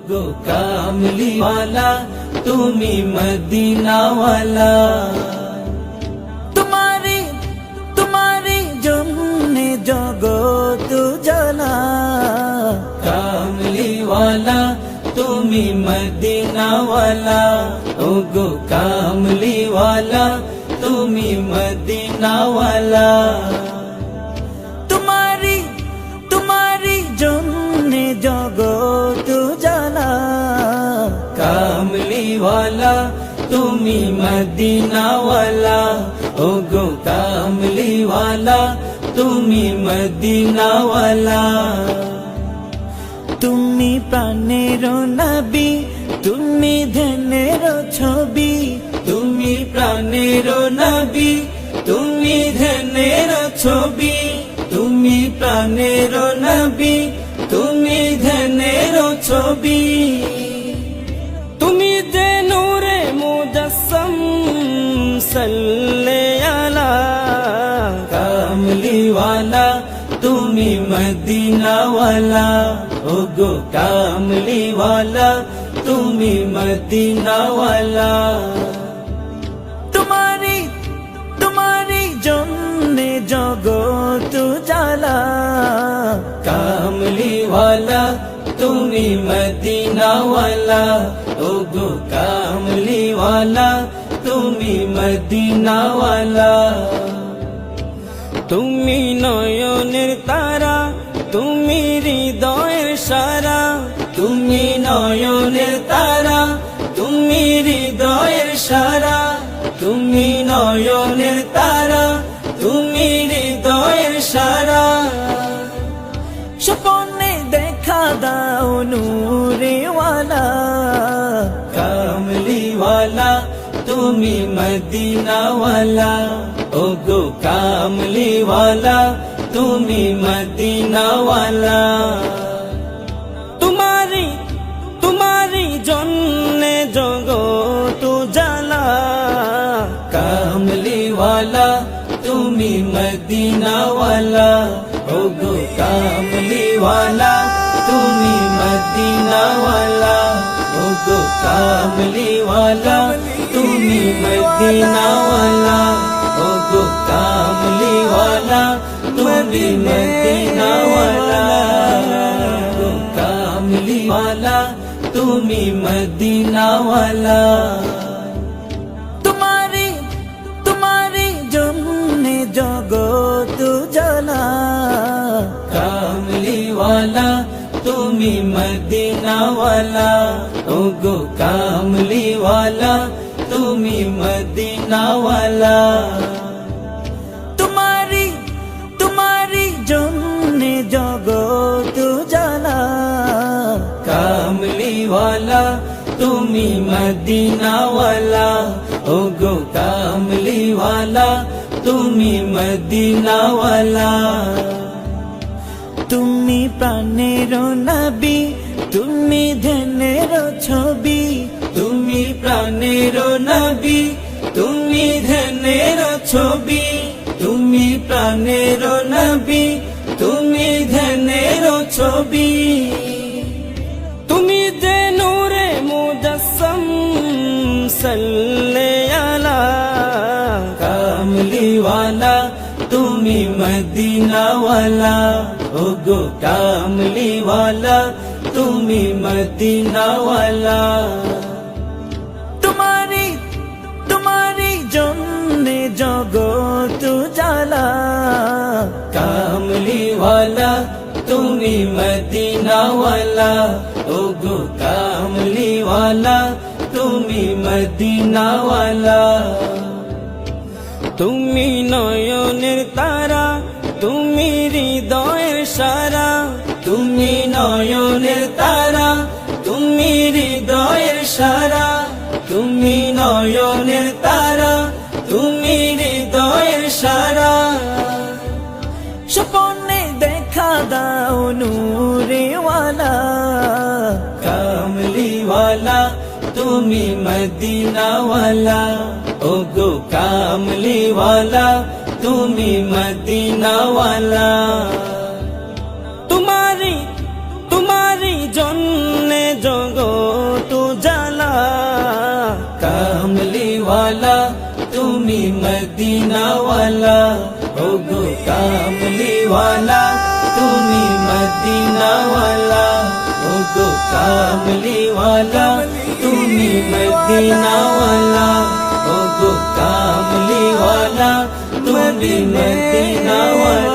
গো কামলিওয়ালা তুমি মদিনাওয়ালা, তোমারি জন্যে জগৎ জানা। কামলিওয়ালা তুমি মদিনাওয়ালা, ও গো কামলিওয়ালা তুমি মদিনাওয়ালা। তোমারি জন্যে জগৎ জানা। কামলিওয়ালা তুমি মদিনাওয়ালা, ও গো কামলিওয়ালা তুমি মদিনাওয়ালা। তুমি প্রাণের নবী, তুমি ধ্যানের ছবি। তুমি প্রাণের নবী, তুমি ধ্যানের ছবি। তুমি প্রাণের নবী, তুমি ধ্যানের ছবি। তুমি যে নূরে মুজাসসাম সাল্লে আলা। কামলিওয়ালা তুমি মদিনাওয়ালা, ও গো কামলিওয়ালা তুমি মদিনাওয়ালা। তোমারি জন্যে জগৎ জালা। কামলিওয়ালা তুমি মদিনাওয়ালা, ও গো কামলিওয়ালা তুমি মদিনাওয়ালা। তুমি নয়নের তারা, তুমি হৃদয়ের সারা। তুমি নয়নের তারা, তুমি হৃদয়ের সারা। তুমি নয়নের তারা, তুমি হৃদয়ের সারা। স্বপ্নে দেখা দাও নূরেওয়ালা। কামলিওয়ালা তুমি মদিনাওয়ালা, ও গো কামলিওয়ালা তুমি মদিনাওয়ালা। তোমারি জন্যে জগৎ জালা। কামলিওয়ালা তুমি মদিনাওয়ালা, ও গো কামলিওয়ালা তুমি মদিনাওয়ালা। ও গো কামলিওয়ালা তুমি মদিনাওয়ালা, ও গো কামলিওয়ালা তুমি মদিনাওয়ালা। গো কামলিওয়ালা তুমি মদিনাওয়ালা। তোমারি জন্যে জগৎ জানা। কামলিওয়ালা তুমি মদিনাওয়ালা, ও গো কামলিওয়ালা তুমি মদিনাওয়ালা। তোমারি জন্যে জগৎ জানা। কামলিওয়ালা তুমি মদিনাওয়ালা, ও গো কামলিওয়ালা তুমি মদিনাওয়ালা। তুমি প্রাণের নবী, তুমি ধ্যানের ছবি। তুমি প্রাণের নবী, তুমি ধ্যানের ছবি। তুমি প্রাণের নবী, তুমি ধ্যানের ছবি। তুমি যে নূরে মুজাসসাম সাল্লে আলা। কামলিওয়ালা তুমি মদিনাওয়ালা, ও গো কামলিওয়ালা তুমি মদিনাওয়ালা। তোমারি জন্যে জগৎ জালা। কামলিওয়ালা তুমি মদিনাওয়ালা, ও গো কামলিওয়ালা তুমি মদিনাওয়ালা। তুমি নয়নের তারা, তুমি হৃদয়ের সারা। তুমি নয়নের তারা, তুমি হৃদয়ের সারা। তুমি নয়নের তারা, তুমি হৃদয়ের সারা। স্বপ্নে দেখা দাও নূরেওয়ালা। কামলিওয়ালা তুমি মদিনাওয়ালা, ও গো কামলিওয়ালা তুমি মদিনাওয়ালা। তোমারি জন্যে মদিনা ওয়ালা ওগো কামলি ওয়ালা তুমি মদিনা ওয়ালা ওগো কামলি ওয়ালা তুমি মদিনা ওয়ালা ওগো কামলি ওয়ালা তুমি মদিনা ওয়ালা